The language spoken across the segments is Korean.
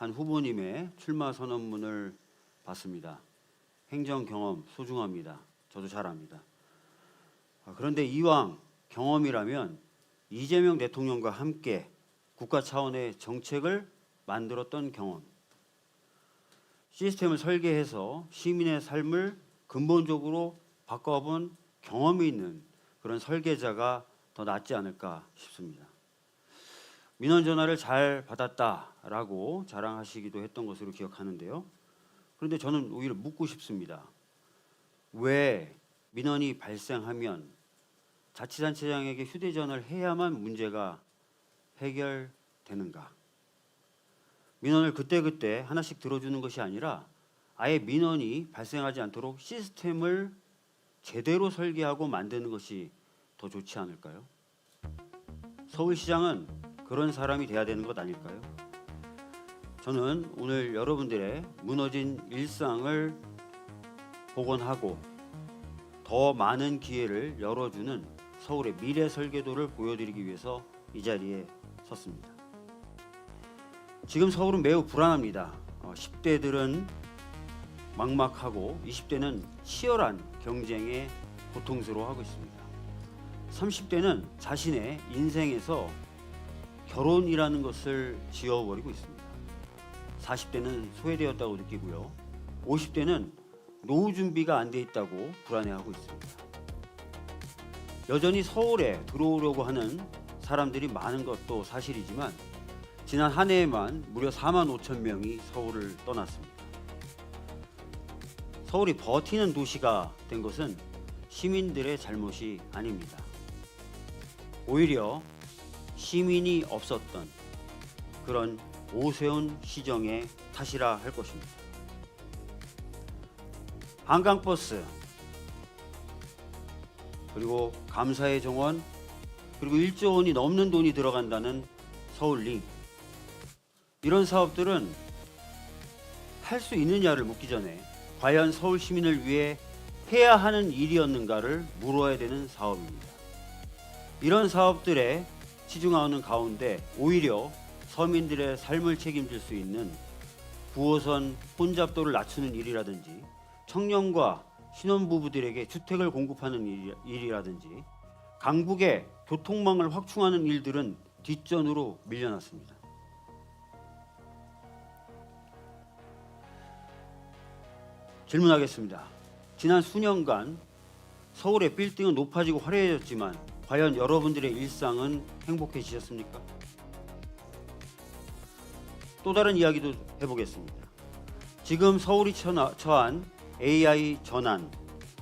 한 후보님의 출마 선언문을 봤습니다. 행정 경험 소중합니다. 저도 잘 압니다. 그런데 이왕 경험이라면 이재명 대통령과 함께 국가 차원의 정책을 만들었던 경험, 시스템을 설계해서 시민의 삶을 근본적으로 바꿔본 경험이 있는 그런 설계자가 더 낫지 않을까 싶습니다. 민원 전화를 잘 받았다라고 자랑하시기도 했던 것으로 기억하는데요. 그런데 저는 오히려 묻고 싶습니다. 왜 민원이 발생하면 자치단체장에게 휴대전화를 해야만 문제가 해결되는가? 민원을 그때그때 하나씩 들어주는 것이 아니라 아예 민원이 발생하지 않도록 시스템을 제대로 설계하고 만드는 것이 더 좋지 않을까요? 서울시장은 그런 사람이 돼야 되는 것 아닐까요? 저는 오늘 여러분들의 무너진 일상을 복원하고 더 많은 기회를 열어주는 서울의 미래 설계도를 보여드리기 위해서 이 자리에 섰습니다. 지금 서울은 매우 불안합니다. 10대들은 막막하고 20대는 치열한 경쟁에 고통스러워하고 있습니다. 30대는 자신의 인생에서 결혼이라는 것을 지워버리고 있습니다. 40대는 소외되었다고 느끼고요. 50대는 노후 준비가 안 돼 있다고 불안해하고 있습니다. 여전히 서울에 들어오려고 하는 사람들이 많은 것도 사실이지만 지난 한 해에만 무려 4만 5천 명이 서울을 떠났습니다. 서울이 버티는 도시가 된 것은 시민들의 잘못이 아닙니다. 오히려 시민이 없었던 그런 오세훈 시정의 탓이라 할 것입니다. 한강버스, 그리고 감사의 정원, 그리고 1조 원이 넘는 돈이 들어간다는 서울링, 이런 사업들은 할 수 있느냐를 묻기 전에 과연 서울 시민을 위해 해야 하는 일이었는가를 물어야 되는 사업입니다. 이런 사업들에 치중하는 가운데 오히려 서민들의 삶을 책임질 수 있는 9호선 혼잡도를 낮추는 일이라든지 청년과 신혼부부들에게 주택을 공급하는 일이라든지 강북의 교통망을 확충하는 일들은 뒷전으로 밀려났습니다. 질문하겠습니다. 지난 수년간 서울의 빌딩은 높아지고 화려해졌지만 과연 여러분들의 일상은 행복해지셨습니까? 또 다른 이야기도 해보겠습니다. 지금 서울이 처한 AI 전환,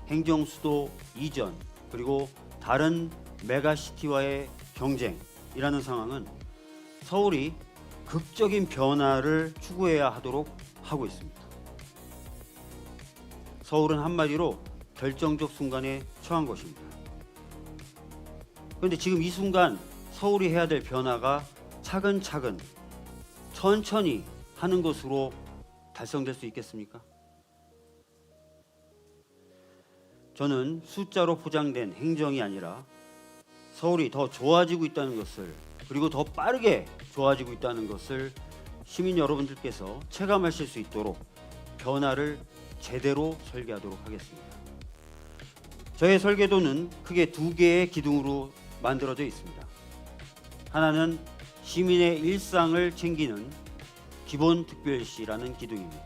행정수도 이전, 그리고 다른 메가시티와의 경쟁이라는 상황은 서울이 극적인 변화를 추구해야 하도록 하고 있습니다. 서울은 한마디로 결정적 순간에 처한 것입니다. 그런데 지금 이 순간 서울이 해야 될 변화가 차근차근 천천히 하는 것으로 달성될 수 있겠습니까? 저는 숫자로 포장된 행정이 아니라 서울이 더 좋아지고 있다는 것을, 그리고 더 빠르게 좋아지고 있다는 것을 시민 여러분들께서 체감하실 수 있도록 변화를 제대로 설계하도록 하겠습니다. 저의 설계도는 크게 두 개의 기둥으로 만들어져 있습니다. 하나는 시민의 일상을 챙기는 기본특별시라는 기둥입니다.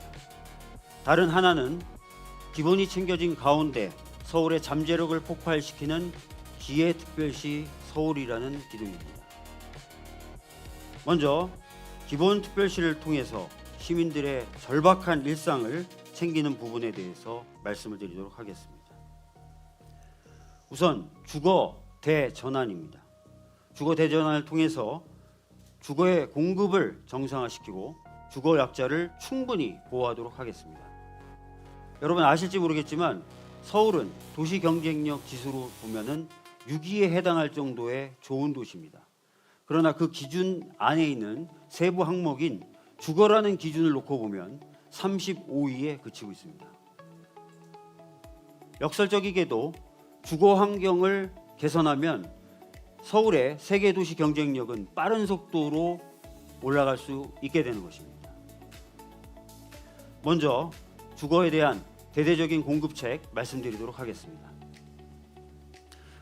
다른 하나는 기본이 챙겨진 가운데 서울의 잠재력을 폭발시키는 기회특별시 서울이라는 기둥입니다. 먼저 기본특별시를 통해서 시민들의 절박한 일상을 챙기는 부분에 대해서 말씀을 드리도록 하겠습니다. 우선 주거 대전환입니다. 주거 대전환을 통해서 주거의 공급을 정상화시키고 주거 약자를 충분히 보호하도록 하겠습니다. 여러분 아실지 모르겠지만 서울은 도시 경쟁력 지수로 보면은 6위에 해당할 정도의 좋은 도시입니다. 그러나 그 기준 안에 있는 세부 항목인 주거라는 기준을 놓고 보면 35위에 그치고 있습니다. 역설적이게도 주거 환경을 개선하면 서울의 세계 도시 경쟁력은 빠른 속도로 올라갈 수 있게 되는 것입니다. 먼저 주거에 대한 대대적인 공급책 말씀드리도록 하겠습니다.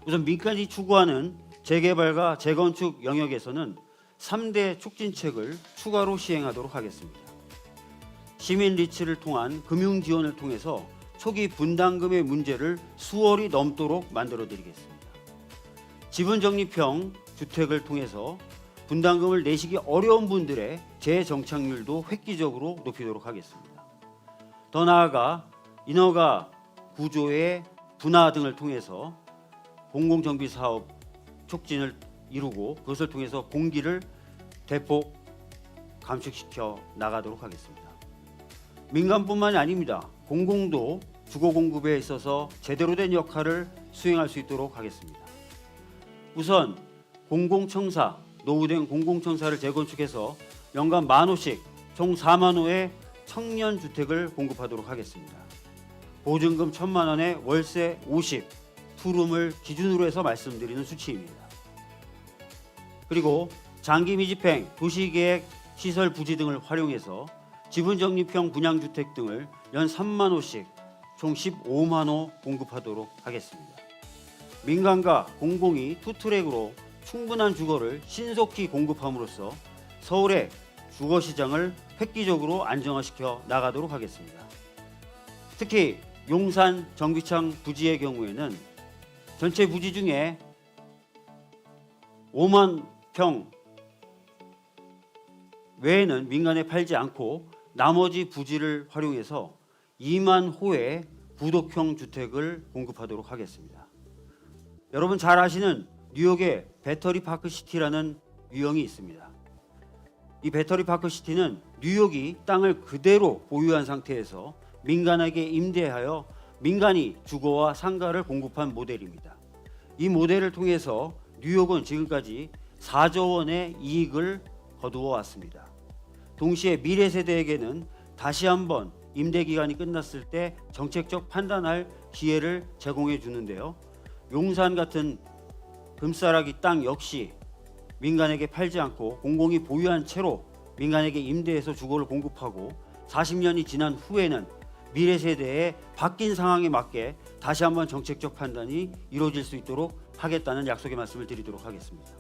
우선 민간이 추구하는 재개발과 재건축 영역에서는 3대 촉진책을 추가로 시행하도록 하겠습니다. 시민 리츠를 통한 금융 지원을 통해서 초기 분담금의 문제를 수월히 넘도록 만들어 드리겠습니다. 지분 적립형 주택을 통해서 분담금을 내시기 어려운 분들의 재정착률도 획기적으로 높이도록 하겠습니다. 더 나아가 인허가 구조의 분화 등을 통해서 공공정비 사업 촉진을 이루고 그것을 통해서 공기를 대폭 감축시켜 나가도록 하겠습니다. 민간뿐만이 아닙니다. 공공도 주거 공급에 있어서 제대로 된 역할을 수행할 수 있도록 하겠습니다. 우선 공공청사, 노후된 공공청사를 재건축해서 연간 10,000호씩 총 40,000호의 청년 주택을 공급하도록 하겠습니다. 보증금 1,000만 원에 월세 50, 투룸을 기준으로 해서 말씀드리는 수치입니다. 그리고 장기 미집행, 도시계획, 시설 부지 등을 활용해서 지분 적립형 분양주택 등을 연 3만 호씩 총 15만 호 공급하도록 하겠습니다. 민간과 공공이 투트랙으로 충분한 주거를 신속히 공급함으로써 서울의 주거 시장을 획기적으로 안정화시켜 나가도록 하겠습니다. 특히 용산 정비창 부지의 경우에는 전체 부지 중에 5만 평 외에는 민간에 팔지 않고 나머지 부지를 활용해서 2만 호의 부독형 주택을 공급하도록 하겠습니다. 여러분 잘 아시는 뉴욕의 배터리 파크 시티라는 유형이 있습니다. 이 배터리 파크 시티는 뉴욕이 땅을 그대로 보유한 상태에서 민간에게 임대하여 민간이 주거와 상가를 공급한 모델입니다. 이 모델을 통해서 뉴욕은 지금까지 4조 원의 이익을 거두어 왔습니다. 동시에 미래 세대에게는 다시 한번 임대 기간이 끝났을 때 정책적 판단할 기회를 제공해 주는데요. 용산 같은 금싸라기 땅 역시 민간에게 팔지 않고 공공이 보유한 채로 민간에게 임대해서 주거를 공급하고 40년이 지난 후에는 미래 세대의 바뀐 상황에 맞게 다시 한번 정책적 판단이 이루어질 수 있도록 하겠다는 약속의 말씀을 드리도록 하겠습니다.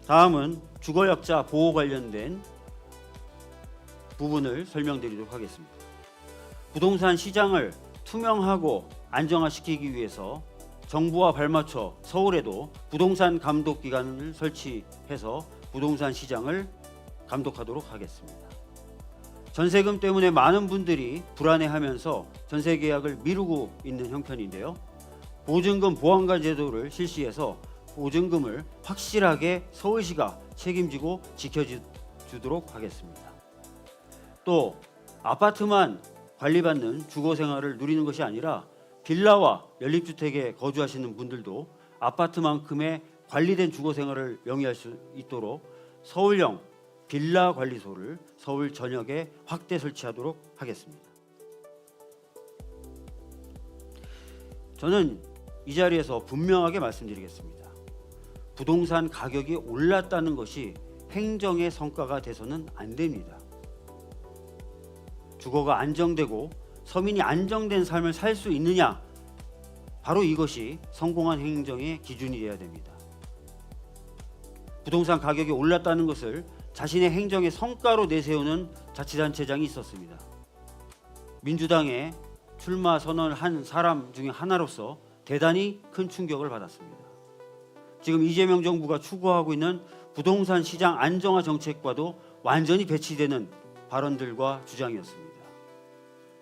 다음은 주거약자 보호 관련된 부분을 설명드리도록 하겠습니다. 부동산 시장을 투명하고 안정화시키기 위해서 정부와 발맞춰 서울에도 부동산 감독 기관을 설치해서 부동산 시장을 감독하도록 하겠습니다. 전세금 때문에 많은 분들이 불안해하면서 전세 계약을 미루고 있는 형편인데요. 보증금 보완가 제도를 실시해서 보증금을 확실하게 서울시가 책임지고 지켜주도록 하겠습니다. 또 아파트만 관리받는 주거 생활을 누리는 것이 아니라 빌라와 연립주택에 거주하시는 분들도 아파트만큼의 관리된 주거 생활을 영위할 수 있도록 서울형 빌라 관리소를 서울 전역에 확대 설치하도록 하겠습니다. 저는 이 자리에서 분명하게 말씀드리겠습니다. 부동산 가격이 올랐다는 것이 행정의 성과가 돼서는 안 됩니다. 주거가 안정되고 서민이 안정된 삶을 살 수 있느냐, 바로 이것이 성공한 행정의 기준이 되어야 됩니다. 부동산 가격이 올랐다는 것을 자신의 행정의 성과로 내세우는 자치단체장이 있었습니다. 민주당에 출마 선언을 한 사람 중에 하나로서 대단히 큰 충격을 받았습니다. 지금 이재명 정부가 추구하고 있는 부동산 시장 안정화 정책과도 완전히 배치되는 발언들과 주장이었습니다.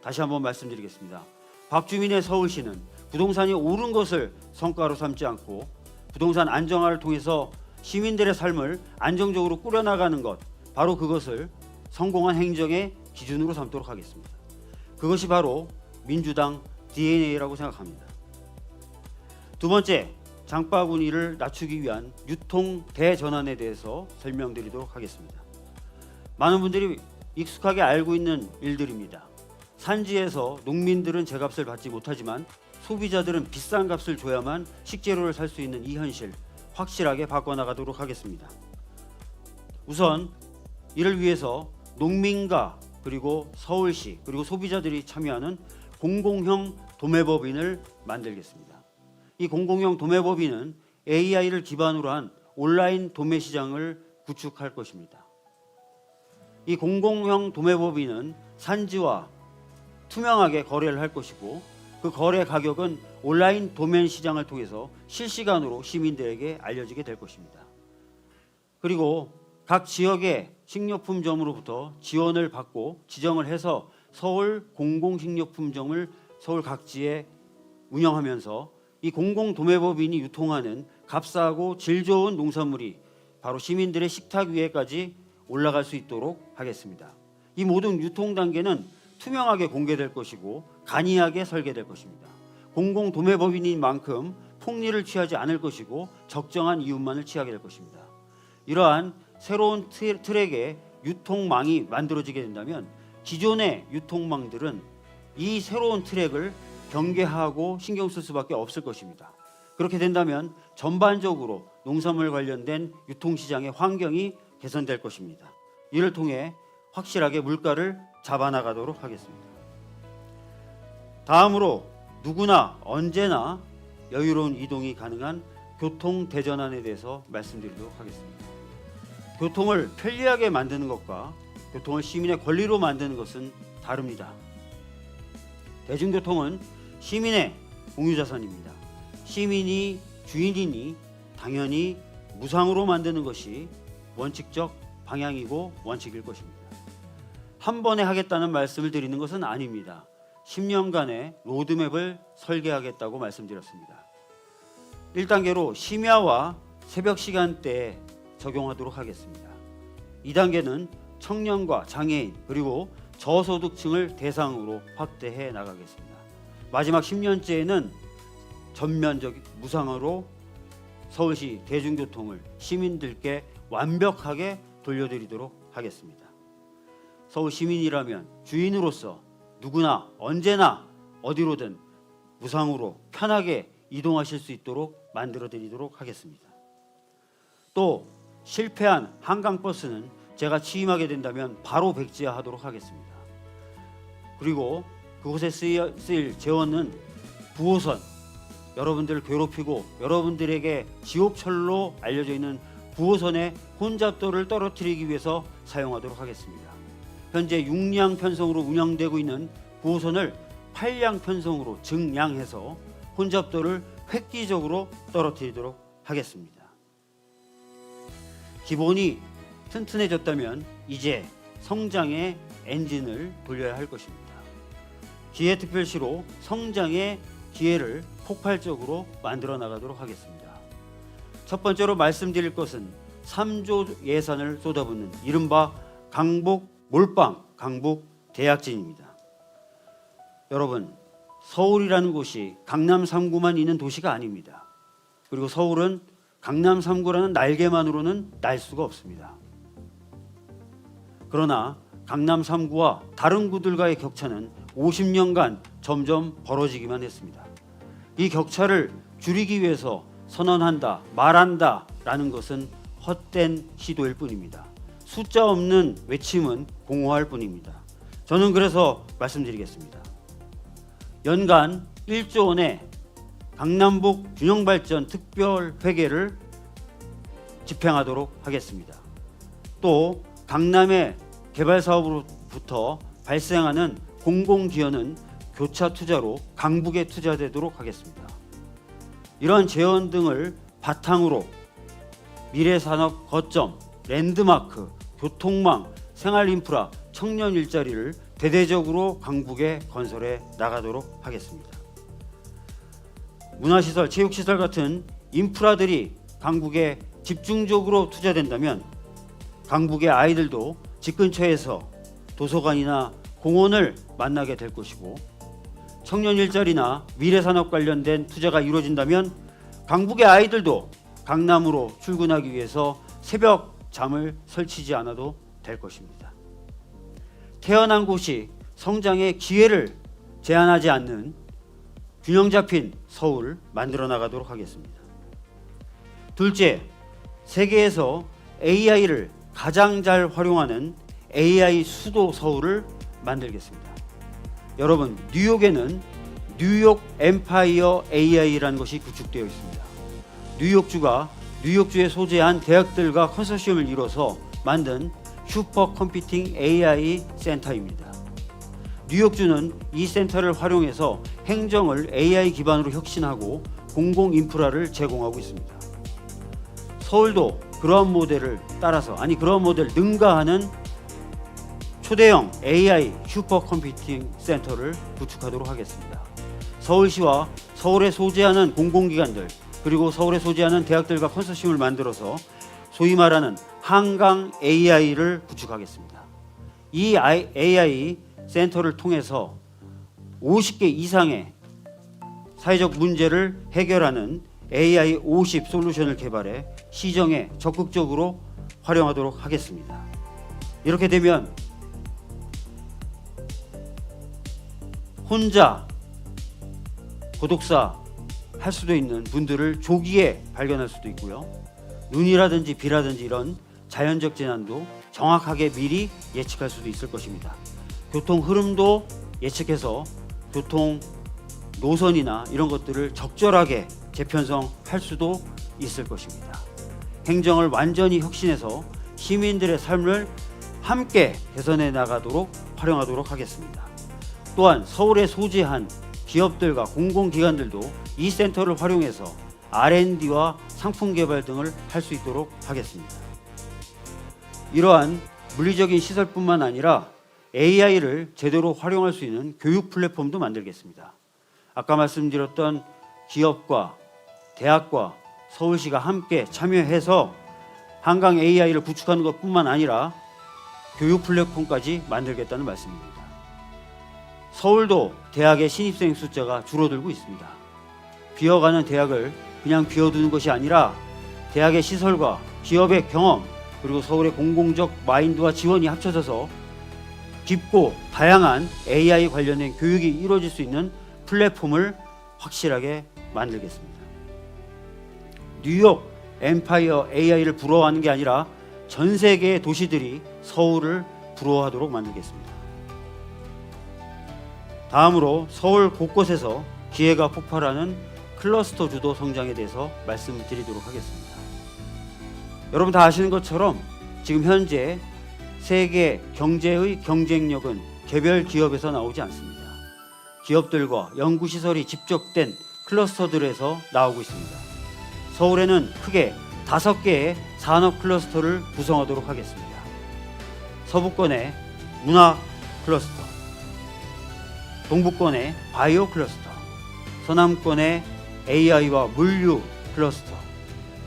다시 한번 말씀드리겠습니다. 박주민의 서울시는 부동산이 오른 것을 성과로 삼지 않고 부동산 안정화를 통해서 시민들의 삶을 안정적으로 꾸려나가는 것, 바로 그것을 성공한 행정의 기준으로 삼도록 하겠습니다. 그것이 바로 민주당 DNA라고 생각합니다. 두 번째, 장바구니를 낮추기 위한 유통 대전환에 대해서 설명드리도록 하겠습니다. 많은 분들이 익숙하게 알고 있는 일들입니다. 산지에서 농민들은 제값을 받지 못하지만 소비자들은 비싼 값을 줘야만 식재료를 살 수 있는 이 현실, 확실하게 바꿔나가도록 하겠습니다. 우선 이를 위해서 농민과 그리고 서울시 그리고 소비자들이 참여하는 공공형 도매법인을 만들겠습니다. 이 공공형 도매법인은 AI를 기반으로 한 온라인 도매 시장을 구축할 것입니다. 이 공공형 도매법인은 산지와 투명하게 거래를 할 것이고 그 거래 가격은 온라인 도매 시장을 통해서 실시간으로 시민들에게 알려지게 될 것입니다. 그리고 각 지역의 식료품점으로부터 지원을 받고 지정을 해서 서울 공공식료품점을 서울 각지에 운영하면서 이 공공도매법인이 유통하는 값싸고 질 좋은 농산물이 바로 시민들의 식탁 위에까지 올라갈 수 있도록 하겠습니다. 이 모든 유통 단계는 투명하게 공개될 것이고 간이하게 설계될 것입니다. 공공도매법인인 만큼 폭리를 취하지 않을 것이고 적정한 이윤만을 취하게 될 것입니다. 이러한 새로운 트랙의 유통망이 만들어지게 된다면 기존의 유통망들은 이 새로운 트랙을 경계하고 신경 쓸 수밖에 없을 것입니다. 그렇게 된다면 전반적으로 농산물 관련된 유통시장의 환경이 개선될 것입니다. 이를 통해 확실하게 물가를 잡아나가도록 하겠습니다. 다음으로 누구나 언제나 여유로운 이동이 가능한 교통대전환에 대해서 말씀드리도록 하겠습니다. 교통을 편리하게 만드는 것과 교통을 시민의 권리로 만드는 것은 다릅니다. 대중교통은 시민의 공유자산입니다. 시민이 주인이니 당연히 무상으로 만드는 것이 원칙적 방향이고 원칙일 것입니다. 한 번에 하겠다는 말씀을 드리는 것은 아닙니다. 10년간의 로드맵을 설계하겠다고 말씀드렸습니다. 1단계로 심야와 새벽 시간대에 적용하도록 하겠습니다. 2단계는 청년과 장애인 그리고 저소득층을 대상으로 확대해 나가겠습니다. 마지막 10년째에는 전면적 무상으로 서울시 대중교통을 시민들께 완벽하게 돌려드리도록 하겠습니다. 서울 시민이라면 주인으로서 누구나 언제나 어디로든 무상으로 편하게 이동하실 수 있도록 만들어 드리도록 하겠습니다. 또 실패한 한강버스는 제가 취임하게 된다면 바로 백지화하도록 하겠습니다. 그리고 그곳에 쓰일 재원은 9호선, 여러분들을 괴롭히고 여러분들에게 지옥철로 알려져 있는 9호선의 혼잡도를 떨어뜨리기 위해서 사용하도록 하겠습니다. 현재 6량 편성으로 운영되고 있는 9호선을 8량 편성으로 증량해서 혼잡도를 획기적으로 떨어뜨리도록 하겠습니다. 기본이 튼튼해졌다면 이제 성장의 엔진을 돌려야 할 것입니다. 기회특별시로 성장의 기회를 폭발적으로 만들어 나가도록 하겠습니다. 첫 번째로 말씀드릴 것은 3조 예산을 쏟아붓는 이른바 강북 몰빵 강북 대약진입니다. 여러분, 서울이라는 곳이 강남 3구만 있는 도시가 아닙니다. 그리고 서울은 강남 3구라는 날개만으로는 날 수가 없습니다. 그러나 강남 3구와 다른 구들과의 격차는 50년간 점점 벌어지기만 했습니다. 이 격차를 줄이기 위해서 선언한다, 말한다 라는 것은 헛된 시도일 뿐입니다. 숫자 없는 외침은 공허할 뿐입니다. 저는 그래서 말씀드리겠습니다. 연간 1조 원의 강남북 균형발전 특별회계를 집행하도록 하겠습니다. 또 강남의 개발 사업으로부터 발생하는 공공기여는 교차 투자로 강북에 투자되도록 하겠습니다. 이러한 재원 등을 바탕으로 미래산업 거점, 랜드마크, 교통망, 생활인프라, 청년 일자리를 대대적으로 강북에 건설해 나가도록 하겠습니다. 문화시설, 체육시설 같은 인프라들이 강북에 집중적으로 투자된다면 강북의 아이들도 집 근처에서 도서관이나 공원을 만나게 될 것이고 청년 일자리나 미래산업 관련된 투자가 이루어진다면 강북의 아이들도 강남으로 출근하기 위해서 새벽 잠을 설치지 않아도 될 것입니다. 태어난 곳이 성장의 기회를 제한하지 않는 균형 잡힌 서울 만들어 나가도록 하겠습니다. 둘째, 세계에서 AI를 가장 잘 활용하는 AI 수도 서울을 만들겠습니다. 여러분, 뉴욕에는 뉴욕 엠파이어 AI라는 것이 구축되어 있습니다. 뉴욕주에 소재한 대학들과 컨소시엄을 이뤄서 만든 슈퍼컴퓨팅 AI 센터입니다. 뉴욕주는 이 센터를 활용해서 행정을 AI 기반으로 혁신하고 공공 인프라를 제공하고 있습니다. 서울도 그러한 모델을 따라서, 그러한 모델을 능가하는 초대형 AI 슈퍼컴퓨팅 센터를 구축하도록 하겠습니다. 서울시와 서울에 소재하는 공공기관들, 그리고 서울에 소재하는 대학들과 컨소시엄을 만들어서 소위 말하는 한강 AI를 구축하겠습니다. 이 AI 센터를 통해서 50개 이상의 사회적 문제를 해결하는 AI 50 솔루션을 개발해 시정에 적극적으로 활용하도록 하겠습니다. 이렇게 되면 혼자 고독사 할 수도 있는 분들을 조기에 발견할 수도 있고요. 눈이라든지 비라든지 이런 자연적 재난도 정확하게 미리 예측할 수도 있을 것입니다. 교통 흐름도 예측해서 교통 노선이나 이런 것들을 적절하게 재편성할 수도 있을 것입니다. 행정을 완전히 혁신해서 시민들의 삶을 함께 개선해 나가도록 활용하도록 하겠습니다. 또한 서울에 소재한 기업들과 공공기관들도 이 센터를 활용해서 R&D와 상품 개발 등을 할 수 있도록 하겠습니다. 이러한 물리적인 시설뿐만 아니라 AI를 제대로 활용할 수 있는 교육 플랫폼도 만들겠습니다. 아까 말씀드렸던 기업과 대학과 서울시가 함께 참여해서 한강 AI를 구축하는 것뿐만 아니라 교육 플랫폼까지 만들겠다는 말씀입니다. 서울도 대학의 신입생 숫자가 줄어들고 있습니다. 비어가는 대학을 그냥 비워두는 것이 아니라 대학의 시설과 기업의 경험, 그리고 서울의 공공적 마인드와 지원이 합쳐져서 깊고 다양한 AI 관련된 교육이 이루어질 수 있는 플랫폼을 확실하게 만들겠습니다. 뉴욕 엠파이어 AI를 부러워하는 게 아니라 전 세계의 도시들이 서울을 부러워하도록 만들겠습니다. 다음으로 서울 곳곳에서 기회가 폭발하는 클러스터 주도 성장에 대해서 말씀드리도록 하겠습니다. 여러분 다 아시는 것처럼 지금 현재 세계 경제의 경쟁력은 개별 기업에서 나오지 않습니다. 기업들과 연구시설이 집적된 클러스터들에서 나오고 있습니다. 서울에는 크게 5개의 산업 클러스터를 구성하도록 하겠습니다. 서부권의 문화 클러스터, 동부권의 바이오 클러스터, 서남권의 AI와 물류 클러스터,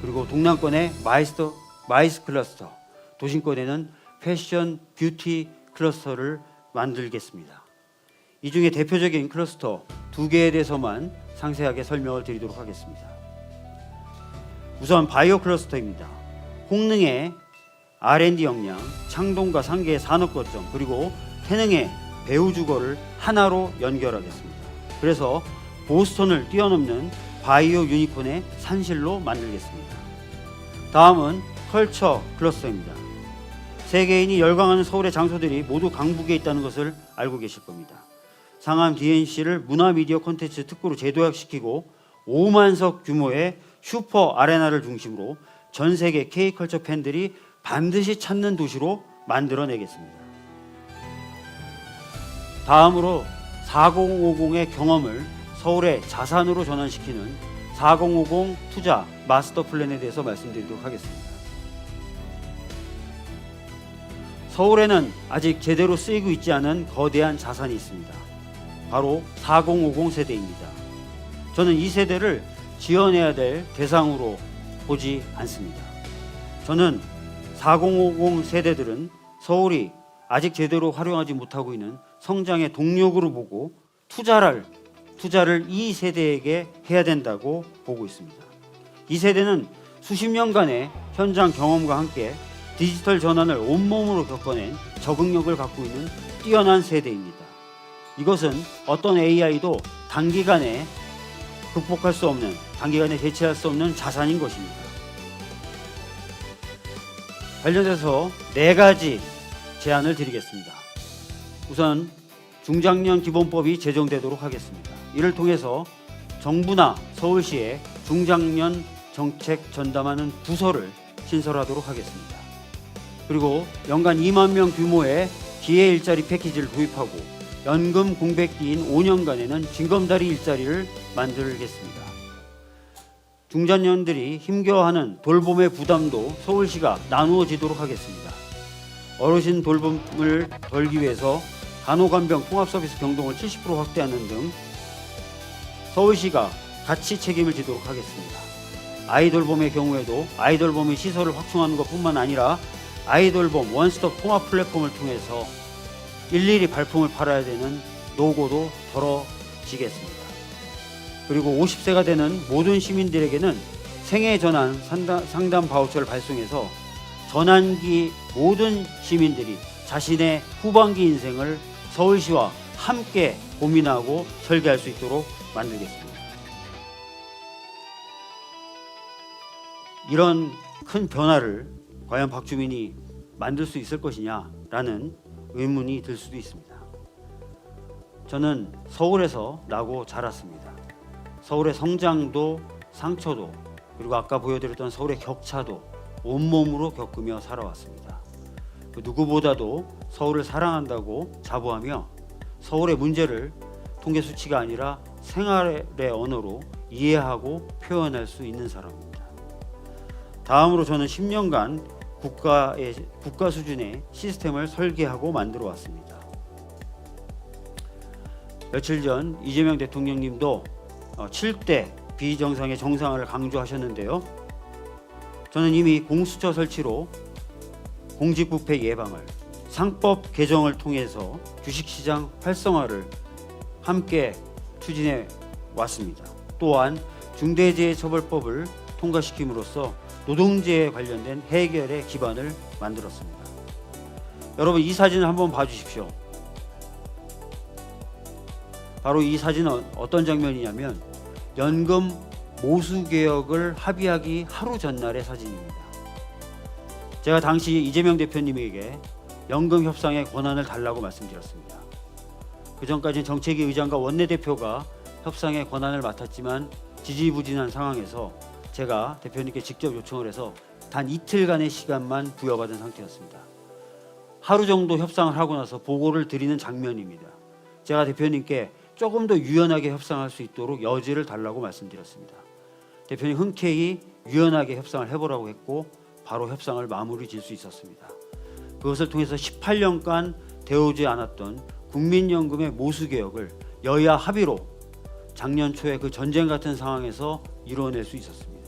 그리고 동남권의 마이스 클러스터, 도심권에는 패션, 뷰티 클러스터를 만들겠습니다. 이 중에 대표적인 클러스터 2개에 대해서만 상세하게 설명을 드리도록 하겠습니다. 우선 바이오 클러스터입니다. 홍릉의 R&D 역량, 창동과 상계의 산업 거점, 그리고 태릉의 배우주거를 하나로 연결하겠습니다. 그래서 보스턴을 뛰어넘는 바이오 유니콘의 산실로 만들겠습니다. 다음은 컬처 클러스터입니다. 세계인이 열광하는 서울의 장소들이 모두 강북에 있다는 것을 알고 계실 겁니다. 상암 DNC를 문화미디어 콘텐츠 특구로 재도약시키고 5만석 규모의 슈퍼 아레나를 중심으로 전 세계 K컬처 팬들이 반드시 찾는 도시로 만들어내겠습니다. 다음으로 4050의 경험을 서울의 자산으로 전환시키는 4050 투자 마스터 플랜에 대해서 말씀드리도록 하겠습니다. 서울에는 아직 제대로 쓰이고 있지 않은 거대한 자산이 있습니다. 바로 4050 세대입니다. 저는 이 세대를 지원해야 될 대상으로 보지 않습니다. 저는 4050 세대들은 서울이 아직 제대로 활용하지 못하고 있는 성장의 동력으로 보고 투자를 이 세대에게 해야 된다고 보고 있습니다. 이 세대는 수십 년간의 현장 경험과 함께 디지털 전환을 온몸으로 겪어낸 적응력을 갖고 있는 뛰어난 세대입니다. 이것은 어떤 AI도 단기간에 극복할 수 없는, 단기간에 대체할 수 없는 자산인 것입니다. 관련해서 4가지 제안을 드리겠습니다. 우선 중장년 기본법이 제정되도록 하겠습니다. 이를 통해서 정부나 서울시에 중장년 정책 전담하는 부서를 신설하도록 하겠습니다. 그리고 연간 2만 명 규모의 기회 일자리 패키지를 도입하고 연금 공백기인 5년간에는 징검다리 일자리를 만들겠습니다. 중장년들이 힘겨워하는 돌봄의 부담도 서울시가 나누어지도록 하겠습니다. 어르신 돌봄을 덜기 위해서 간호간병 통합서비스 병동을 70% 확대하는 등 서울시가 같이 책임을 지도록 하겠습니다. 아이돌봄의 경우에도 아이돌봄의 시설을 확충하는 것뿐만 아니라 아이돌봄 원스톱 통합 플랫폼을 통해서 일일이 발품을 팔아야 되는 노고도 덜어지겠습니다. 그리고 50세가 되는 모든 시민들에게는 생애전환 상담 바우처를 발송해서 전환기 모든 시민들이 자신의 후반기 인생을 서울시와 함께 고민하고 설계할 수 있도록 만들겠습니다. 이런 큰 변화를 과연 박주민이 만들 수 있을 것이냐라는 의문이 들 수도 있습니다. 저는 서울에서 나고 자랐습니다. 서울의 성장도 상처도 그리고 아까 보여드렸던 서울의 격차도 온몸으로 겪으며 살아왔습니다. 그 누구보다도 서울을 사랑한다고 자부하며 서울의 문제를 통계 수치가 아니라 생활의 언어로 이해하고 표현할 수 있는 사람입니다. 다음으로 저는 10년간 국가 수준의 시스템을 설계하고 만들어 왔습니다. 며칠 전 이재명 대통령님도 7대 비정상의 정상화를 강조하셨는데요. 저는 이미 공수처 설치로 공직부패 예방을, 상법 개정을 통해서 주식시장 활성화를 함께 추진해 왔습니다. 또한 중대재해처벌법을 통과시킴으로써 노동제에 관련된 해결의 기반을 만들었습니다. 여러분, 이 사진을 한번 봐주십시오. 바로 이 사진은 어떤 장면이냐면 연금 모수개혁을 합의하기 하루 전날의 사진입니다. 제가 당시 이재명 대표님에게 연금 협상의 권한을 달라고 말씀드렸습니다. 그 전까지는 정책위 의장과 원내대표가 협상의 권한을 맡았지만 지지부진한 상황에서 제가 대표님께 직접 요청을 해서 단 이틀간의 시간만 부여받은 상태였습니다. 하루 정도 협상을 하고 나서 보고를 드리는 장면입니다. 제가 대표님께 조금 더 유연하게 협상할 수 있도록 여지를 달라고 말씀드렸습니다. 대표님 흔쾌히 유연하게 협상을 해보라고 했고 바로 협상을 마무리 지을 수 있었습니다. 그것을 통해서 18년간 되어오지 않았던 국민연금의 모수개혁을 여야 합의로 작년 초에 그 전쟁 같은 상황에서 이루어낼 수 있었습니다.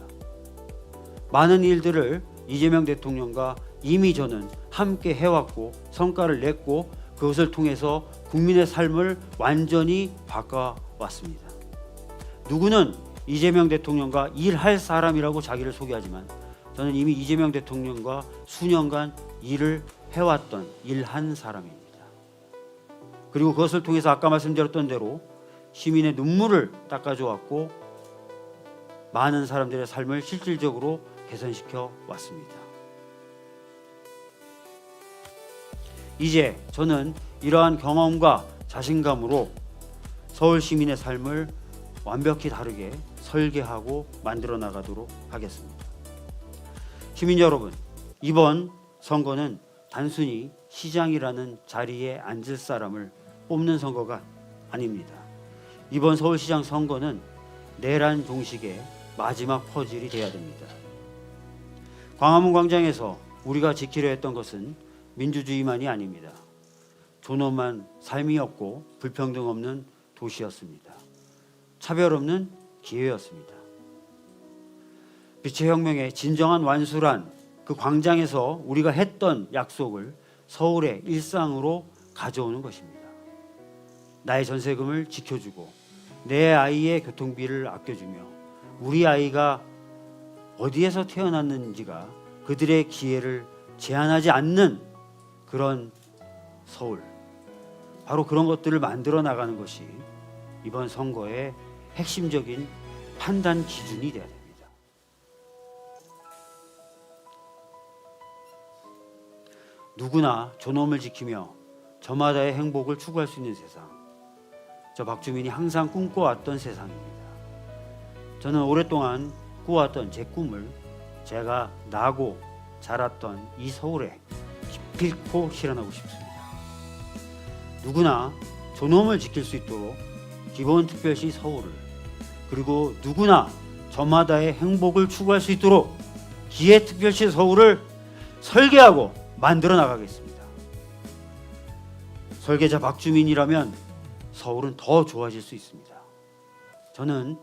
많은 일들을 이재명 대통령과 이미 저는 함께 해왔고 성과를 냈고 그것을 통해서 국민의 삶을 완전히 바꿔왔습니다. 누구는 이재명 대통령과 일할 사람이라고 자기를 소개하지만 저는 이미 이재명 대통령과 수년간 일을 해왔던 일한 사람입니다. 그리고 그것을 통해서 아까 말씀드렸던 대로 시민의 눈물을 닦아주었고 많은 사람들의 삶을 실질적으로 개선시켜 왔습니다. 이제 저는 이러한 경험과 자신감으로 서울 시민의 삶을 완벽히 다르게 설계하고 만들어 나가도록 하겠습니다. 시민 여러분, 이번 선거는 단순히 시장이라는 자리에 앉을 사람을 뽑는 선거가 아닙니다. 이번 서울시장 선거는 내란 종식의 마지막 퍼즐이 돼야 됩니다. 광화문 광장에서 우리가 지키려 했던 것은 민주주의만이 아닙니다. 존엄한 삶이 없고 불평등 없는 도시였습니다. 차별 없는 기회였습니다. 빛의 혁명의 진정한 완수란 그 광장에서 우리가 했던 약속을 서울의 일상으로 가져오는 것입니다. 나의 전세금을 지켜주고 내 아이의 교통비를 아껴주며 우리 아이가 어디에서 태어났는지가 그들의 기회를 제한하지 않는 그런 서울, 바로 그런 것들을 만들어 나가는 것이 이번 선거의 핵심적인 판단 기준이 되어야 됩니다. 누구나 존엄을 지키며 저마다의 행복을 추구할 수 있는 세상, 저 박주민이 항상 꿈꿔왔던 세상입니다. 저는 오랫동안 꾸어왔던 제 꿈을 제가 나고 자랐던 이 서울에 기필코 실현하고 싶습니다. 누구나 존엄을 지킬 수 있도록 기본특별시 서울을, 그리고 누구나 저마다의 행복을 추구할 수 있도록 기회특별시 서울을 설계하고 만들어 나가겠습니다. 설계자 박주민이라면 서울은 더 좋아질 수 있습니다. 저는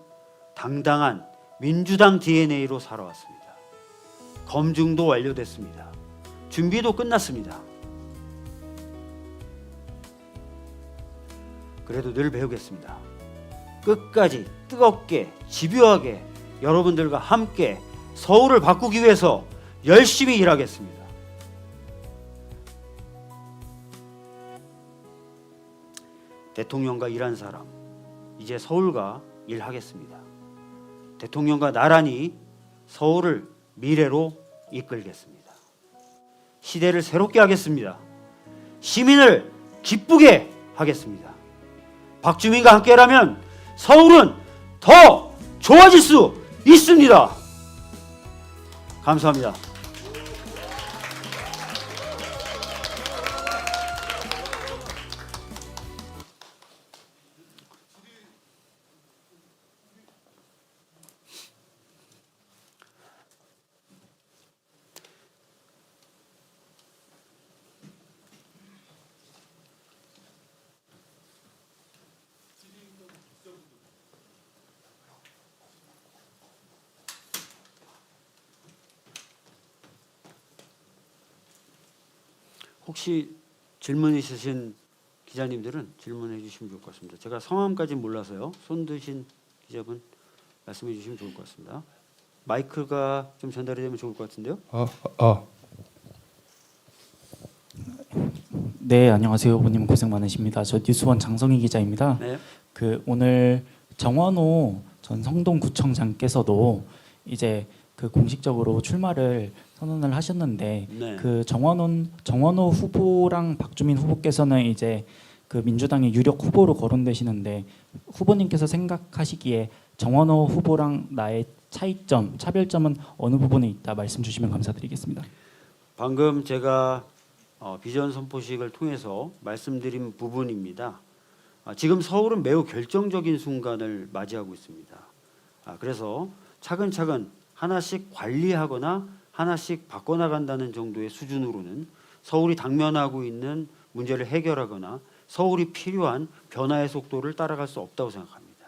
당당한 민주당 DNA로 살아왔습니다. 검증도 완료됐습니다. 준비도 끝났습니다. 그래도 늘 배우겠습니다. 끝까지 뜨겁게 집요하게 여러분들과 함께 서울을 바꾸기 위해서 열심히 일하겠습니다. 대통령과 일한 사람, 이제 서울과 일하겠습니다. 대통령과 나란히 서울을 미래로 이끌겠습니다. 시대를 새롭게 하겠습니다. 시민을 기쁘게 하겠습니다. 박주민과 함께라면 서울은 더 좋아질 수 있습니다. 감사합니다. 혹시 질문 있으신 기자님들은 질문해 주시면 좋을 것 같습니다. 제가 성함까지 몰라서요. 손 드신 기자분 말씀해 주시면 좋을 것 같습니다. 마이크가 좀 전달이 되면 좋을 것 같은데요. 네, 안녕하세요. 후보님 고생 많으십니다. 저 뉴스원 장성희 기자입니다. 네. 오늘 정원호 전 성동구청장께서도 이제 공식적으로 출마를 선언을 하셨는데 네. 정원호 후보랑 박주민 후보께서는 이제 민주당의 유력 후보로 거론되시는데 후보님께서 생각하시기에 정원호 후보랑 나의 차이점, 차별점은 어느 부분에 있다 말씀 주시면 감사드리겠습니다. 방금 제가 비전 선포식을 통해서 말씀드린 부분입니다. 지금 서울은 매우 결정적인 순간을 맞이하고 있습니다. 그래서 차근차근 하나씩 관리하거나 하나씩 바꿔나간다는 정도의 수준으로는 서울이 당면하고 있는 문제를 해결하거나 서울이 필요한 변화의 속도를 따라갈 수 없다고 생각합니다.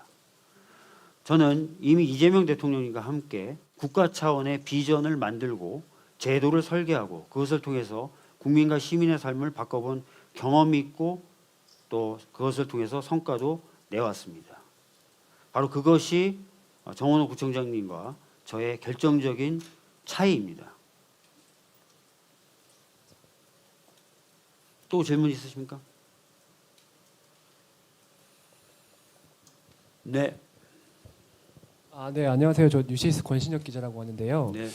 저는 이미 이재명 대통령님과 함께 국가 차원의 비전을 만들고 제도를 설계하고 그것을 통해서 국민과 시민의 삶을 바꿔본 경험이 있고 또 그것을 통해서 성과도 내왔습니다. 바로 그것이 정원호 구청장님과 저의 결정적인 차이입니다. 또 질문 있으십니까? 네. 네, 안녕하세요. 저 뉴시스 권신혁 기자라고 하는데요. 네.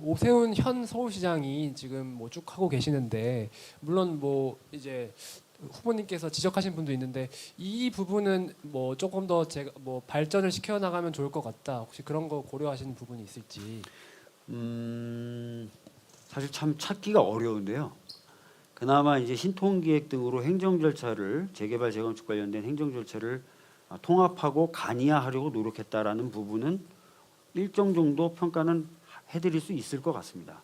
오세훈 현 서울시장이 지금 쭉 하고 계시는데 물론 이제 후보님께서 지적하신 분도 있는데 이 부분은 조금 더 제가 발전을 시켜 나가면 좋을 것 같다. 혹시 그런 거 고려하시는 부분이 있을지. 사실 참 찾기가 어려운데요. 그나마 이제 신통기획 등으로 행정 절차를 재개발 재건축 관련된 행정 절차를 통합하고 간이화하려고 노력했다라는 부분은 일정 정도 평가는 해드릴 수 있을 것 같습니다.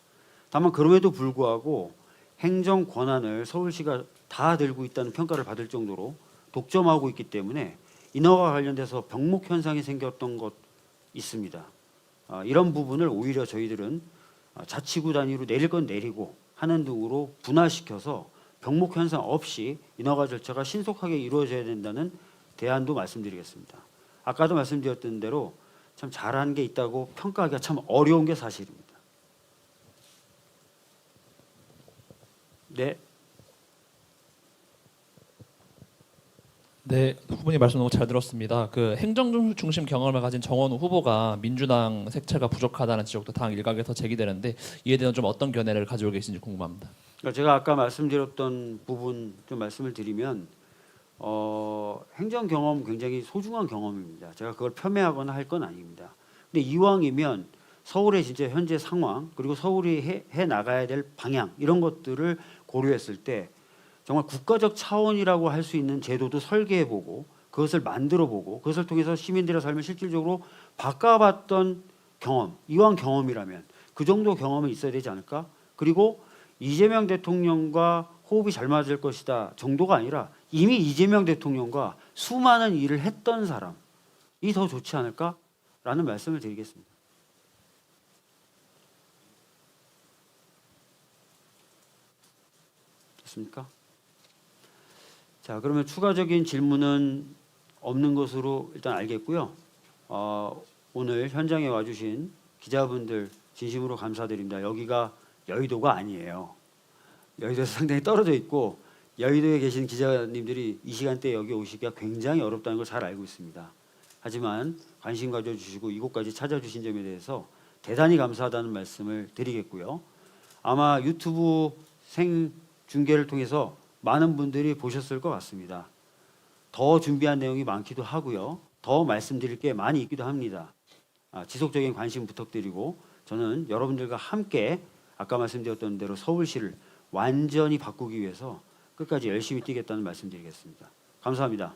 다만 그럼에도 불구하고 행정 권한을 서울시가 다 들고 있다는 평가를 받을 정도로 독점하고 있기 때문에 인허가 관련돼서 병목 현상이 생겼던 것 있습니다. 이런 부분을 오히려 저희들은 자치구 단위로 내릴 건 내리고 하는 등으로 분화시켜서 병목 현상 없이 인허가 절차가 신속하게 이루어져야 된다는 대안도 말씀드리겠습니다. 아까도 말씀드렸던 대로 참 잘한 게 있다고 평가하기가 참 어려운 게 사실입니다. 네. 네, 후보님 말씀 너무 잘 들었습니다. 행정 중심 경험을 가진 정원호 후보가 민주당 색채가 부족하다는 지적도 당 일각에서 제기되는데 이에 대해서 좀 어떤 견해를 가지고 계신지 궁금합니다. 그러니까 제가 아까 말씀드렸던 부분 좀 말씀을 드리면 행정 경험 굉장히 소중한 경험입니다. 제가 그걸 폄훼하거나 할 건 아닙니다. 근데 이왕이면 서울의 진짜 현재 상황 그리고 서울이 해 나가야 될 방향 이런 것들을 고려했을 때 정말 국가적 차원이라고 할 수 있는 제도도 설계해보고 그것을 만들어보고 그것을 통해서 시민들의 삶을 실질적으로 바꿔봤던 경험, 이왕 경험이라면 그 정도 경험은 있어야 되지 않을까? 그리고 이재명 대통령과 호흡이 잘 맞을 것이다 정도가 아니라 이미 이재명 대통령과 수많은 일을 했던 사람이 더 좋지 않을까라는 말씀을 드리겠습니다. 됐습니까? 자, 그러면 추가적인 질문은 없는 것으로 일단 알겠고요. 오늘 현장에 와주신 기자분들 진심으로 감사드립니다. 여기가 여의도가 아니에요. 여의도에서 상당히 떨어져 있고 여의도에 계신 기자님들이 이 시간대에 여기 오시기가 굉장히 어렵다는 걸 잘 알고 있습니다. 하지만 관심 가져주시고 이곳까지 찾아주신 점에 대해서 대단히 감사하다는 말씀을 드리겠고요. 아마 유튜브 생중계를 통해서 많은 분들이 보셨을 것 같습니다. 더 준비한 내용이 많기도 하고요. 더 말씀드릴 게 많이 있기도 합니다. 지속적인 관심 부탁드리고 저는 여러분들과 함께 아까 말씀드렸던 대로 서울시를 완전히 바꾸기 위해서 끝까지 열심히 뛰겠다는 말씀드리겠습니다. 감사합니다.